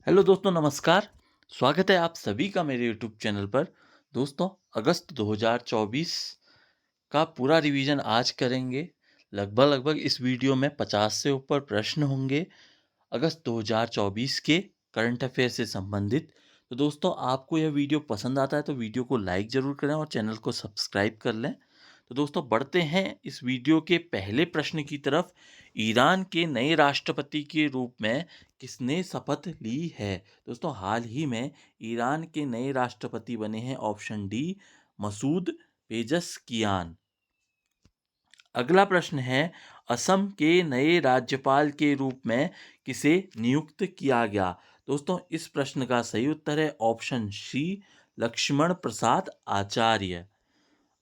Hello दोस्तों, नमस्कार। स्वागत है आप सभी का मेरे यूट्यूब चैनल पर। दोस्तों, अगस्त 2024 का पूरा रिवीजन आज करेंगे। लगभग इस वीडियो में 50 से ऊपर प्रश्न होंगे अगस्त 2024 के करंट अफेयर से संबंधित। तो दोस्तों, आपको यह वीडियो पसंद आता है तो वीडियो को लाइक ज़रूर करें और चैनल को सब्सक्राइब कर लें। तो दोस्तों, बढ़ते हैं इस वीडियो के पहले प्रश्न की तरफ। ईरान के नए राष्ट्रपति के रूप में किसने शपथ ली है? दोस्तों, हाल ही में ईरान के नए राष्ट्रपति बने हैं। Option D, Masoud Pezeshkian. अगला प्रश्न है, असम के नए राज्यपाल के रूप में किसे नियुक्त किया गया? दोस्तों, इस प्रश्न का सही उत्तर है ऑप्शन सी, लक्ष्मण प्रसाद आचार्य।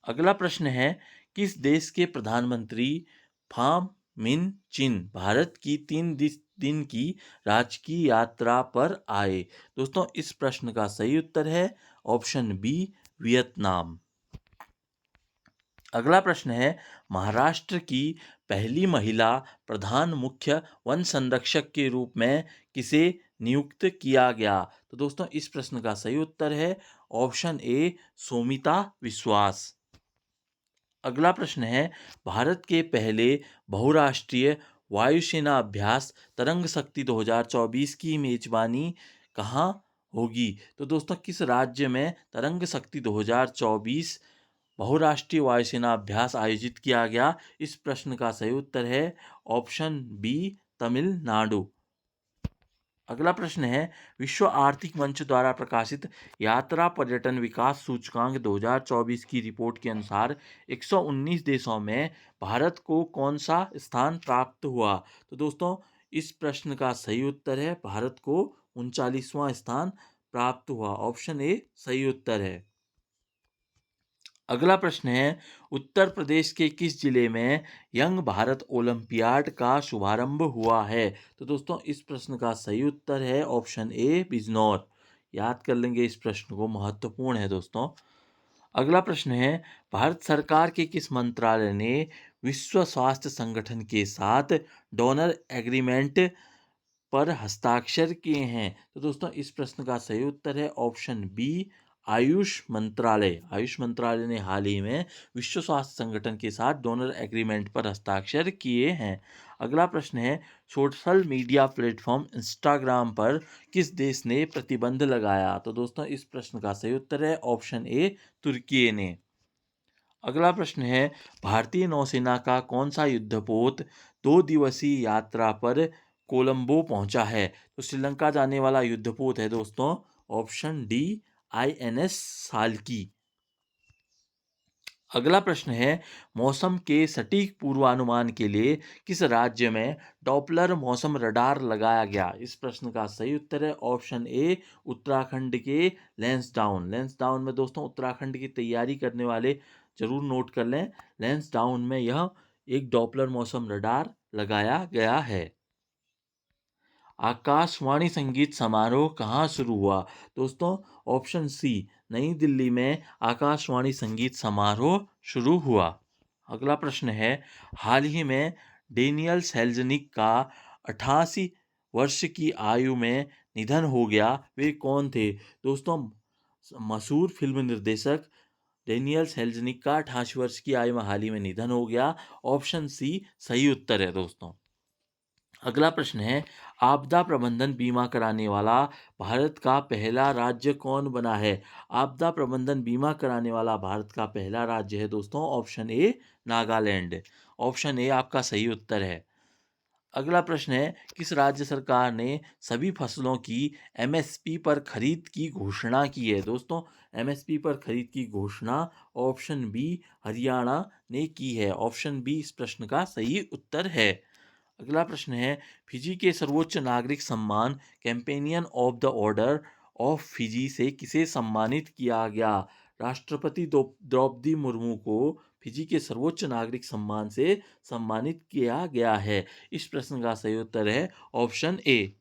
अगला प्रश्न है, किस देश के प्रधानमंत्री फाम मिन चिन भारत की 3 दिन की राजकीय यात्रा पर आए? दोस्तों, इस प्रश्न का सही उत्तर है ऑप्शन बी, वियतनाम। अगला प्रश्न है, महाराष्ट्र की पहली महिला प्रधान मुख्य वन संरक्षक के रूप में किसे नियुक्त किया गया? तो दोस्तों, इस प्रश्न का सही उत्तर है ऑप्शन ए, सोमिता विश्वास। अगला प्रश्न है, भारत के पहले बहुराष्ट्रीय वायुसेना अभ्यास तरंग शक्ति 2024 की मेजबानी कहाँ होगी? तो दोस्तों, किस राज्य में तरंग शक्ति 2024 बहुराष्ट्रीय वायुसेना अभ्यास आयोजित किया गया? इस प्रश्न का सही उत्तर है ऑप्शन बी, तमिलनाडु। अगला प्रश्न है, विश्व आर्थिक मंच द्वारा प्रकाशित यात्रा पर्यटन विकास सूचकांक 2024 की रिपोर्ट के अनुसार 119 देशों में भारत को कौन सा स्थान प्राप्त हुआ? तो दोस्तों, इस प्रश्न का सही उत्तर है भारत को 39वां स्थान प्राप्त हुआ। ऑप्शन ए सही उत्तर है। अगला प्रश्न है, उत्तर प्रदेश के किस जिले में यंग भारत ओलंपियाड का शुभारंभ हुआ है? तो दोस्तों, इस प्रश्न का सही उत्तर है ऑप्शन ए, बिजनौर। याद कर लेंगे इस प्रश्न को, महत्वपूर्ण है दोस्तों। अगला प्रश्न है, भारत सरकार के किस मंत्रालय ने विश्व स्वास्थ्य संगठन के साथ डोनर एग्रीमेंट पर हस्ताक्षर किए हैं? तो दोस्तों, इस प्रश्न का सही उत्तर है ऑप्शन बी, आयुष मंत्रालय। आयुष मंत्रालय ने हाल ही में विश्व स्वास्थ्य संगठन के साथ डोनर एग्रीमेंट पर हस्ताक्षर किए हैं। अगला प्रश्न है, सोशल मीडिया प्लेटफॉर्म इंस्टाग्राम पर किस देश ने प्रतिबंध लगाया? तो दोस्तों, इस प्रश्न का सही उत्तर है ऑप्शन ए, तुर्की ने। अगला प्रश्न है, भारतीय नौसेना का कौन सा युद्धपोत 2 दिवसीय यात्रा पर कोलंबो पहुंचा है? तो श्रीलंका जाने वाला युद्धपोत है दोस्तों ऑप्शन डी, INS साल्की। अगला प्रश्न है, मौसम के सटीक पूर्वानुमान के लिए किस राज्य में डॉपलर मौसम रडार लगाया गया? इस प्रश्न का सही उत्तर है ऑप्शन ए, उत्तराखंड के लैंसडाउन। लैंसडाउन में दोस्तों, उत्तराखंड की तैयारी करने वाले जरूर नोट कर लें, लैंसडाउन में यह एक डॉपलर मौसम रडार लगाया गया है। आकाशवाणी संगीत समारोह कहाँ शुरू हुआ? दोस्तों, ऑप्शन सी, नई दिल्ली में आकाशवाणी संगीत समारोह शुरू हुआ। अगला प्रश्न है, हाल ही में डेनियल सेल्जनिक का 88 वर्ष की आयु में निधन हो गया, वे कौन थे? दोस्तों, मशहूर फिल्म निर्देशक डेनियल सेल्जनिक का 88 वर्ष की आयु में हाल ही में निधन हो गया। ऑप्शन सी सही उत्तर है दोस्तों। अगला प्रश्न है, आपदा प्रबंधन बीमा कराने वाला भारत का पहला राज्य कौन बना है? आपदा प्रबंधन बीमा कराने वाला भारत का पहला राज्य है दोस्तों option A, Nagaland. Option A आपका सही उत्तर है। अगला प्रश्न है, किस राज्य सरकार ने सभी फसलों की MSP पर खरीद की घोषणा की है? दोस्तों, MSP पर खरीद की घोषणा ऑप्शन बी, हरियाणा ने की है। ऑप्शन बी इस प्रश्न का सही उत्तर है। अगला प्रश्न है, फिजी के सर्वोच्च नागरिक सम्मान companion of the order of Fiji से किसे सम्मानित किया गया? राष्ट्रपति द्रौपदी मुर्मू को फिजी के सर्वोच्च नागरिक सम्मान से सम्मानित किया गया है। इस प्रश्न का सही उत्तर है ऑप्शन ए।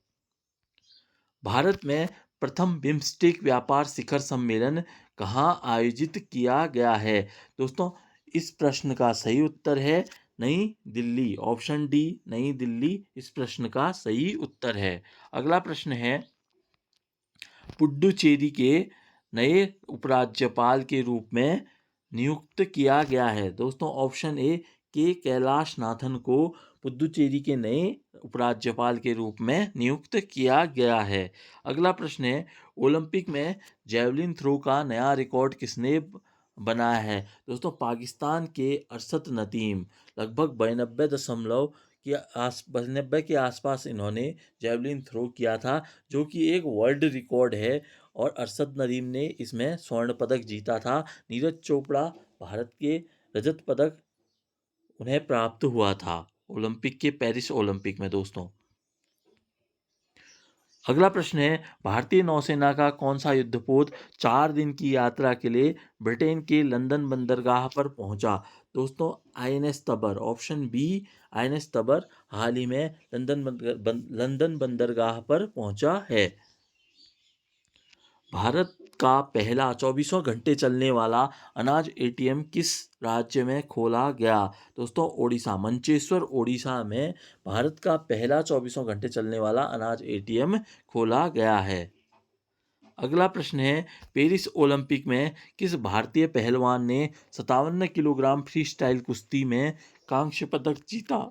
भारत में प्रथम बिम्स्टेक व्यापार शिखर सम्मेलन कहाँ आयोजित किया गया है? दोस्तों, इस प्रश्न का सही उत्तर है नई दिल्ली। ऑप्शन डी, नई दिल्ली इस प्रश्न का सही उत्तर है। अगला प्रश्न है, पुडुचेरी के नए उपराज्यपाल के रूप में नियुक्त किया गया है? दोस्तों ऑप्शन ए के कैलाश नाथन को पुडुचेरी के नए उपराज्यपाल के रूप में नियुक्त किया गया है। अगला प्रश्न है, ओलंपिक में जेवलिन थ्रो का नया रिकॉर्ड किसने बनाया है? दोस्तों पाकिस्तान के अरशद नदीम लगभग 92 के आसपास इन्होंने जेवलिन थ्रो किया था, जो कि एक वर्ल्ड रिकॉर्ड है और अरशद नदीम ने इसमें स्वर्ण पदक जीता था। नीरज चोपड़ा भारत के रजत पदक उन्हें प्राप्त हुआ था ओलंपिक के पेरिस ओलंपिक में। दोस्तों अगला प्रश्न है, भारतीय नौसेना का कौन सा युद्धपोत 4 दिन की यात्रा के लिए ब्रिटेन के लंदन बंदरगाह पर पहुंचा? दोस्तों आईएनएस तबर, ऑप्शन बी आईएनएस तबर हाल ही में लंदन बंदरगाह पर पहुंचा है। भारत का पहला 24 घंटे चलने वाला अनाज एटीएम किस राज्य में खोला गया? दोस्तों ओडिशा, मंचेश्वर ओडिशा में भारत का पहला 24 घंटे चलने वाला अनाज एटीएम खोला गया है। अगला प्रश्न है, पेरिस ओलंपिक में किस भारतीय पहलवान ने 57 किलोग्राम फ्री स्टाइल कुश्ती में कांस्य पदक जीता?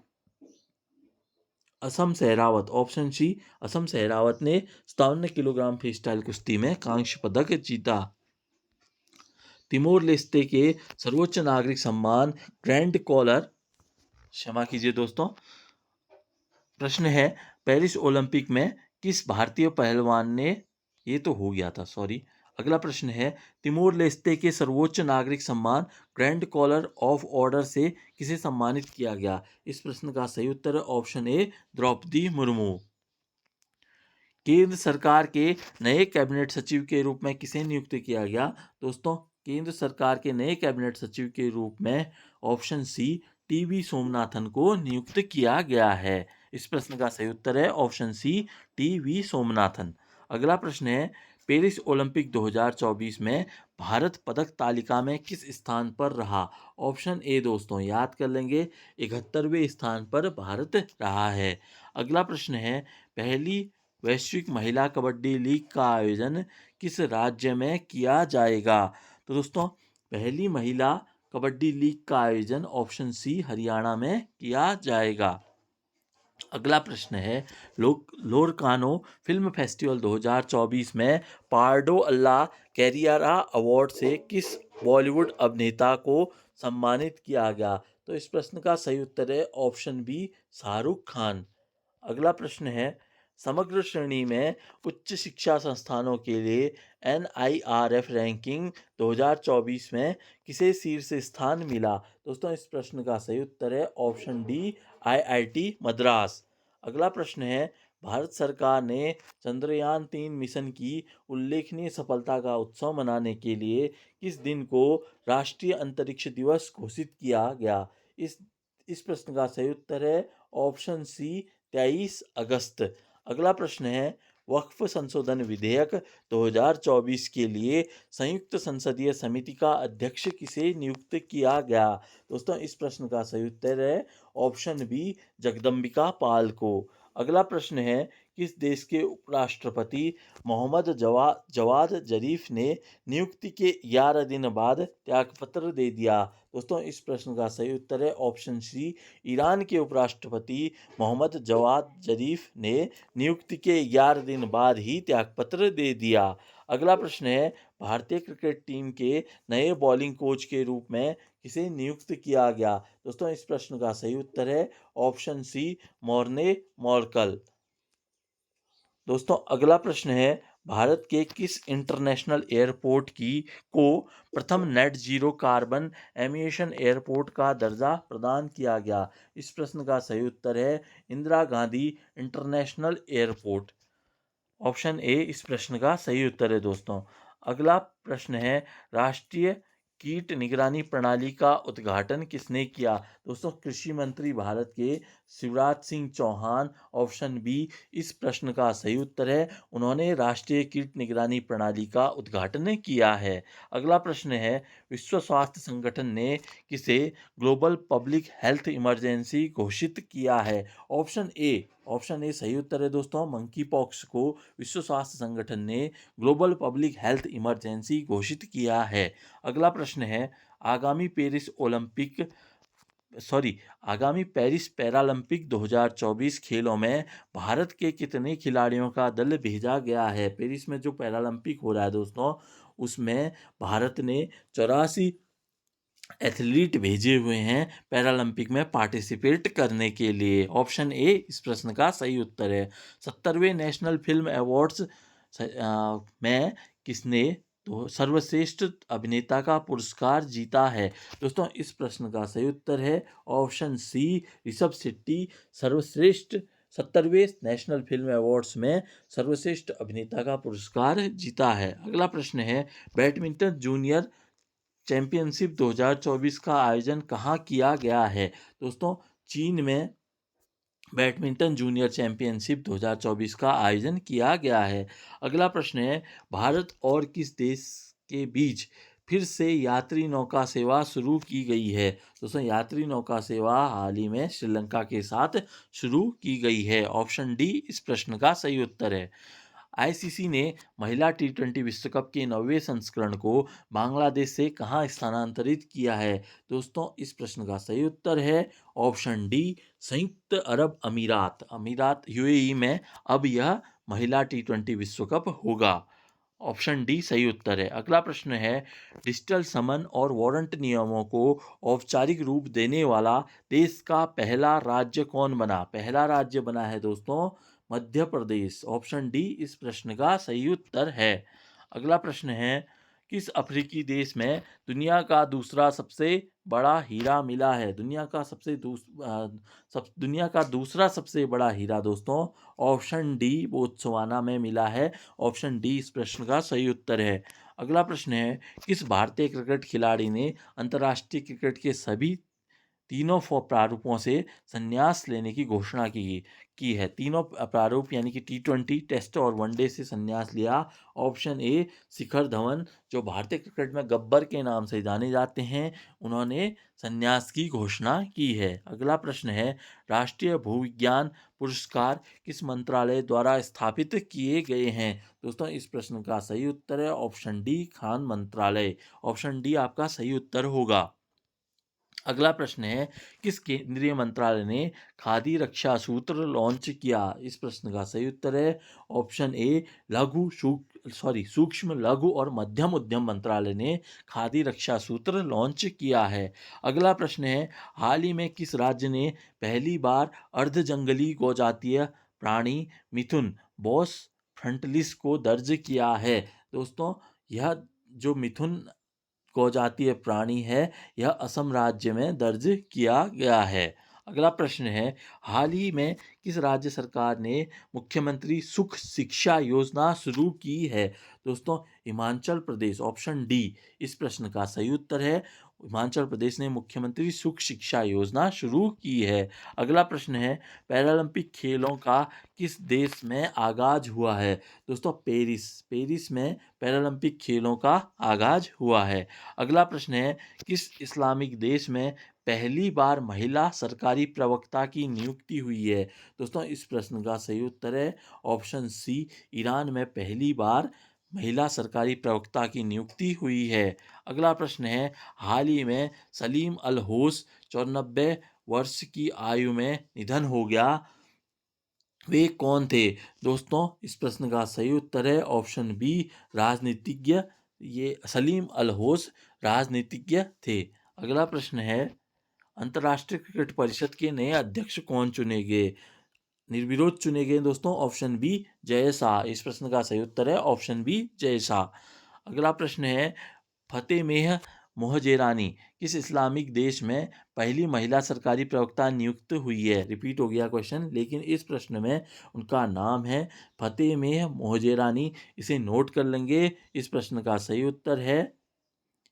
असम सहरावत, ऑप्शन सी असम सहरावत ने 57 किलोग्राम फ्री स्टाइल कुश्ती में कांस्य पदक जीता। तिमोर लेस्ते के सर्वोच्च नागरिक सम्मान ग्रैंड कॉलर, क्षमा कीजिए दोस्तों, प्रश्न है पेरिस ओलंपिक में किस भारतीय पहलवान ने, ये तो हो गया था सॉरी। अगला प्रश्न है, तिमोर लेस्ते के सर्वोच्च नागरिक सम्मान ग्रैंड कॉलर ऑफ ऑर्डर से किसे सम्मानित किया गया? इस प्रश्न का सही उत्तर है ऑप्शन ए द्रौपदी मुर्मू। केंद्र सरकार के नए कैबिनेट सचिव के रूप में किसे नियुक्त किया गया? दोस्तों केंद्र सरकार के नए कैबिनेट सचिव के रूप में ऑप्शन सी टीवी सोमनाथन को नियुक्त किया गया है। इस प्रश्न का सही उत्तर है ऑप्शन सी टीवी सोमनाथन। अगला प्रश्न है, पेरिस ओलंपिक 2024 में भारत पदक तालिका में किस स्थान पर रहा? ऑप्शन ए दोस्तों याद कर लेंगे, 71वें स्थान पर भारत रहा है। अगला प्रश्न है, पहली वैश्विक महिला कबड्डी लीग का आयोजन किस राज्य में किया जाएगा? तो दोस्तों पहली महिला कबड्डी लीग का आयोजन ऑप्शन सी हरियाणा में किया जाएगा। अगला प्रश्न है, लोरकानो फिल्म फेस्टिवल 2024 में पार्डो अल्ला कैरियरा अवार्ड से किस बॉलीवुड अभिनेता को सम्मानित किया गया? तो इस प्रश्न का सही उत्तर है ऑप्शन बी शाहरुख खान। अगला प्रश्न है, समग्र श्रेणी में उच्च शिक्षा संस्थानों के लिए NIRF रैंकिंग 2024 में किसे शीर्ष स्थान मिला? दोस्तों इस प्रश्न का सही उत्तर है ऑप्शन डी IIT मद्रास। अगला प्रश्न है, भारत सरकार ने चंद्रयान 3 मिशन की उल्लेखनीय सफलता का उत्सव मनाने के लिए किस दिन को राष्ट्रीय अंतरिक्ष दिवस घोषित किया गया? इस प्रश्न का सही उत्तर है ऑप्शन सी 23 अगस्त। अगला प्रश्न है, वक्फ संशोधन विधेयक 2024 के लिए संयुक्त संसदीय समिति का अध्यक्ष किसे नियुक्त किया गया? दोस्तों इस प्रश्न का सही उत्तर है ऑप्शन बी जगदम्बिका पाल को। अगला प्रश्न है, किस देश के उपराष्ट्रपति मोहम्मद जवाद जरीफ ने नियुक्ति के 11 दिन बाद त्यागपत्र दे दिया? दोस्तों इस प्रश्न का सही उत्तर है ऑप्शन सी ईरान के उपराष्ट्रपति मोहम्मद जवाद जरीफ ने नियुक्ति के 11 दिन बाद ही त्यागपत्र दे दिया। अगला प्रश्न है, भारतीय क्रिकेट टीम के नए बॉलिंग कोच के रूप में किसे नियुक्त किया गया? दोस्तों इस प्रश्न का सही उत्तर है ऑप्शन सी मॉर्ने मॉर्कल। दोस्तों अगला प्रश्न है, भारत के किस इंटरनेशनल एयरपोर्ट को प्रथम net zero carbon emission airport का दर्जा प्रदान किया गया? इस प्रश्न का सही उत्तर है Indira Gandhi international airport, option A इस प्रश्न का सही उत्तर है। दोस्तों अगला प्रश्न है, राष्ट्रीय कीट निगरानी प्रणाली का उद्घाटन किसने किया? दोस्तों कृषि मंत्री भारत के शिवराज सिंह चौहान, ऑप्शन बी इस प्रश्न का सही उत्तर है, उन्होंने राष्ट्रीय कीट निगरानी प्रणाली का उद्घाटन किया है। अगला प्रश्न है, विश्व स्वास्थ्य संगठन ने किसे ग्लोबल पब्लिक हेल्थ इमरजेंसी घोषित किया है? ऑप्शन ए सही उत्तर है दोस्तों। मंकी पॉक्स को विश्व स्वास्थ्य संगठन ने ग्लोबल पब्लिक हेल्थ इमरजेंसी घोषित किया है। अगला प्रश्न है, आगामी पेरिस ओलंपिक सॉरी आगामी पेरिस पैरालंपिक 2024 खेलों में भारत के कितने खिलाड़ियों का दल भेजा गया है? पेरिस में जो पैरालंपिक हो रहा है दोस्तों, उसमें भारत ने 84 एथलीट भेजे हुए हैं पैरालंपिक में पार्टिसिपेट करने के लिए। ऑप्शन ए इस प्रश्न का सही उत्तर है। 70वें नेशनल फिल्म अवार्ड्स में किसने तो सर्वश्रेष्ठ अभिनेता का पुरस्कार जीता है? दोस्तों इस प्रश्न का सही उत्तर है ऑप्शन सी, ऋषभ शेट्टी सर्वश्रेष्ठ 70वें नेशनल फिल्म अवार्ड्स में सर्वश्रेष्ठ अभिनेता का पुरस्कार जीता है। अगला प्रश्न है, बैडमिंटन जूनियर चैंपियनशिप 2024 का आयोजन कहाँ किया गया है? दोस्तों चीन में बैडमिंटन जूनियर चैंपियनशिप 2024 का आयोजन किया गया है। अगला प्रश्न है, भारत और किस देश के बीच फिर से यात्री नौका सेवा शुरू की गई है? दोस्तों यात्री नौका सेवा हाल ही में श्रीलंका के साथ शुरू की गई है। ऑप्शन डी इस प्रश्न का सही उत्तर है। आईसीसी ने महिला टी20 विश्व कप के 9वें संस्करण को बांग्लादेश से कहाँ स्थानांतरित किया है? दोस्तों इस प्रश्न का सही उत्तर है ऑप्शन डी, संयुक्त अरब अमीरात यूएई में अब यह महिला टी20 विश्व कप होगा। ऑप्शन डी सही उत्तर है। अगला प्रश्न है, डिजिटल समन और वारंट नियमों को औपचारिक रूप देने वाला देश का पहला राज्य कौन बना? पहला राज्य बना है दोस्तों मध्य प्रदेश। ऑप्शन डी इस प्रश्न का सही उत्तर है। अगला प्रश्न है, किस अफ्रीकी देश में दुनिया का दूसरा सबसे बड़ा हीरा मिला है? दुनिया का दूसरा सबसे बड़ा हीरा दोस्तों ऑप्शन डी बोत्सवाना में मिला है। ऑप्शन डी इस प्रश्न का सही उत्तर है। अगला प्रश्न है, किस भारतीय क्रिकेट खिलाड़ी ने अंतर्राष्ट्रीय क्रिकेट के सभी तीनों प्रारूपों से संन्यास लेने की घोषणा की है? तीनों प्रारूप यानी कि टी20, टेस्ट और वनडे से संन्यास लिया। ऑप्शन ए शिखर धवन, जो भारतीय क्रिकेट में गब्बर के नाम से जाने जाते हैं, उन्होंने संन्यास की घोषणा की है। अगला प्रश्न है, राष्ट्रीय भूविज्ञान पुरस्कार किस मंत्रालय द्वारा स्थापित किए गए हैं? दोस्तों इस प्रश्न का सही उत्तर है ऑप्शन डी, खान मंत्रालय। ऑप्शन डी आपका सही उत्तर होगा। अगला प्रश्न है, किस केंद्रीय मंत्रालय ने खादी रक्षा सूत्र लॉन्च किया? इस प्रश्न का सही उत्तर है ऑप्शन ए, सूक्ष्म लघु और मध्यम उद्यम मंत्रालय ने खादी रक्षा सूत्र लॉन्च किया है। अगला प्रश्न है, हाल ही में किस राज्य ने पहली बार अर्ध जंगली गोजातीय प्राणी मिथुन बॉस फ्रंटलिस को दर्ज किया है? दोस्तों यह जो मिथुन जातीय प्राणी है, यह असम राज्य में दर्ज किया गया है। अगला प्रश्न है, हाल ही में किस राज्य सरकार ने मुख्यमंत्री सुख शिक्षा योजना शुरू की है? दोस्तों हिमाचल प्रदेश। ऑप्शन डी इस प्रश्न का सही उत्तर है। हिमाचल प्रदेश ने मुख्यमंत्री सुख शिक्षा योजना शुरू की है। अगला प्रश्न है, पैरालंपिक खेलों का किस देश में आगाज हुआ है? दोस्तों पेरिस में पैरालंपिक खेलों का आगाज हुआ है। अगला प्रश्न है, किस इस्लामिक देश में पहली बार महिला सरकारी प्रवक्ता की नियुक्ति हुई है? दोस्तों इस प्रश्न का सही उत्तर है ऑप्शन सी, ईरान में पहली बार महिला सरकारी प्रवक्ता की नियुक्ति हुई है। अगला प्रश्न है, हाल ही में सलीम अल होस 94 वर्ष की आयु में निधन हो गया, वे कौन थे? दोस्तों इस प्रश्न का सही उत्तर है ऑप्शन बी, राजनीतिज्ञ। ये सलीम अल होस राजनीतिज्ञ थे। अगला प्रश्न है, अंतर्राष्ट्रीय क्रिकेट परिषद के नए अध्यक्ष कौन चुने गए? निर्विरोध चुने गए दोस्तों ऑप्शन बी, जय शाह। इस प्रश्न का सही उत्तर है ऑप्शन बी, जय शाह। अगला प्रश्न है, फतेमेह मोहजेरानी किस इस्लामिक देश में पहली महिला सरकारी प्रवक्ता नियुक्त हुई है? रिपीट हो गया क्वेश्चन, लेकिन इस प्रश्न में उनका नाम है फतेमेह मोहजेरानी। इसे नोट कर लेंगे। इस प्रश्न का सही उत्तर है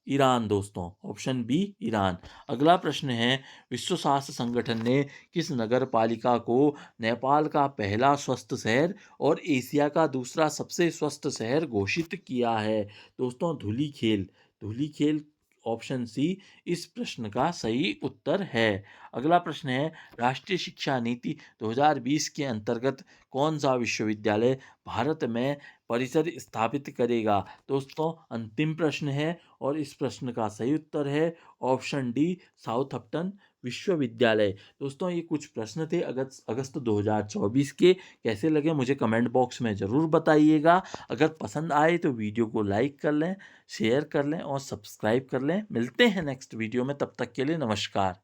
ईरान दोस्तों, ऑप्शन बी ईरान। अगला प्रश्न है, विश्व स्वास्थ्य संगठन ने किस नगर पालिका को नेपाल का पहला स्वस्थ शहर और एशिया का दूसरा सबसे स्वस्थ शहर घोषित किया है? दोस्तों धुलीखेल ऑप्शन सी इस प्रश्न का सही उत्तर है। अगला प्रश्न है, राष्ट्रीय शिक्षा नीति 2020 के अंतर्गत कौन सा विश्वविद्यालय भारत में परिसर स्थापित करेगा? दोस्तों अंतिम प्रश्न है और इस प्रश्न का सही उत्तर है ऑप्शन डी साउथम्पटन विश्वविद्यालय। दोस्तों ये कुछ प्रश्न थे अगस्त अगस्त 2024 के। कैसे लगे मुझे कमेंट बॉक्स में ज़रूर बताइएगा। अगर पसंद आए तो वीडियो को लाइक कर लें, शेयर कर लें और सब्सक्राइब कर लें। मिलते हैं नेक्स्ट वीडियो में, तब तक के लिए नमस्कार।